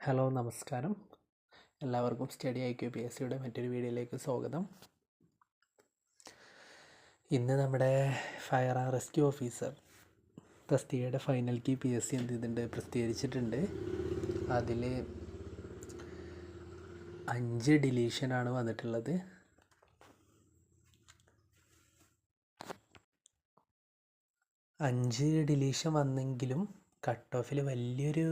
Hello നമസ്കാരം. എല്ലാവർക്കും study IQ PSCയുടെ മറ്റൊരു വീഡിയോയിലേക്ക് സ്വാഗതം. ഇന്ന് നമ്മുടെ ഫയർ ആൻഡ് റെസ്ക്യൂ ഓഫീസർ തസ്തികയുടെ ഫൈനൽ കീ PSC എന്ത് ചെയ്തിട്ടുണ്ട്, പ്രസിദ്ധീകരിച്ചിട്ടുണ്ട്. അതിൽ 5 ഡിലീഷനാണ് വന്നിട്ടുള്ളത്. അഞ്ച് ഡിലീഷൻ വന്നെങ്കിലും കട്ട് ഓഫിൽ വലിയൊരു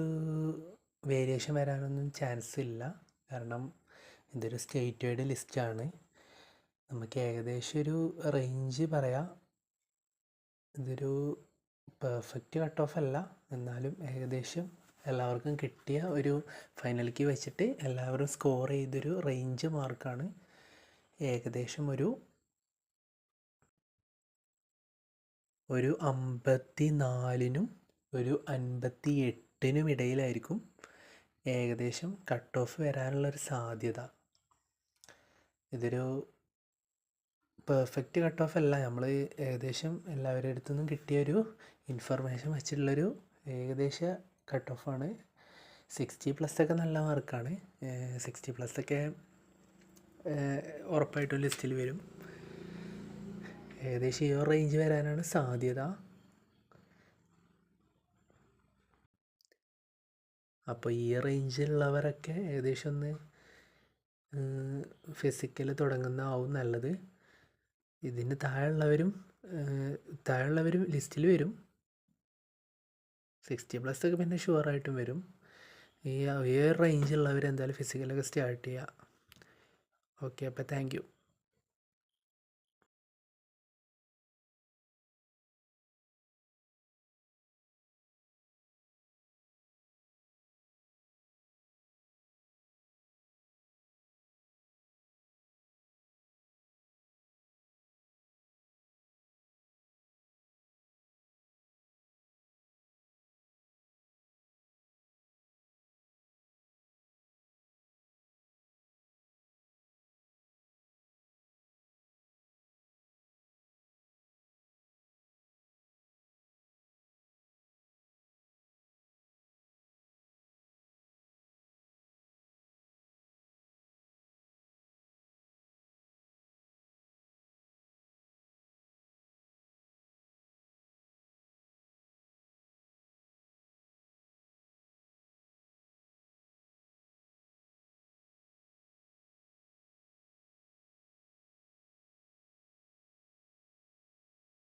വേരിയേഷൻ വരാനൊന്നും ചാൻസ് ഇല്ല. കാരണം ഇതൊരു സ്റ്റേറ്റ് വൈഡ് ലിസ്റ്റാണ്. നമുക്ക് ഏകദേശം ഒരു റേഞ്ച് പറയാം. ഇതൊരു പെർഫെക്റ്റ് കട്ട് ഓഫ് അല്ല, എന്നാലും ഏകദേശം എല്ലാവർക്കും കിട്ടിയ ഒരു ഫൈനൽ കീ വെച്ചിട്ട് എല്ലാവരും സ്കോർ ചെയ്തൊരു റേഞ്ച് മാർക്കാണ്. ഏകദേശം ഒരു 54-നും ഒരു 58-നും ഇടയിലായിരിക്കും ഏകദേശം കട്ട് ഓഫ് വരാനുള്ളൊരു സാധ്യത. ഇതൊരു പെർഫെക്റ്റ് കട്ട് ഓഫ് അല്ല, നമ്മൾ ഏകദേശം എല്ലാവരുടെ അടുത്തുനിന്നും കിട്ടിയൊരു ഇൻഫർമേഷൻ വെച്ചിട്ടുള്ളൊരു ഏകദേശ കട്ട് ഓഫാണ്. 60+ ഒക്കെ നല്ല മാർക്കാണ്. 60+ ഒക്കെ ഉറപ്പായിട്ടും ലിസ്റ്റിൽ വരും. ഏകദേശം ഈ റേഞ്ച് വരാനാണ് സാധ്യത. അപ്പോൾ ഈ റേഞ്ചിലുള്ളവരൊക്കെ ഏകദേശം ഒന്ന് ഫിസിക്കൽ തുടങ്ങുന്നതാവും നല്ലത്. ഇതിന് താഴെയുള്ളവരും ലിസ്റ്റിൽ വരും. 60+ ഒക്കെ പിന്നെ ഷുവറായിട്ടും വരും. ഈ റേഞ്ചുള്ളവർ എന്തായാലും ഫിസിക്കലൊക്കെ സ്റ്റാർട്ട് ചെയ്യുക. ഓക്കെ, അപ്പോൾ താങ്ക് യു.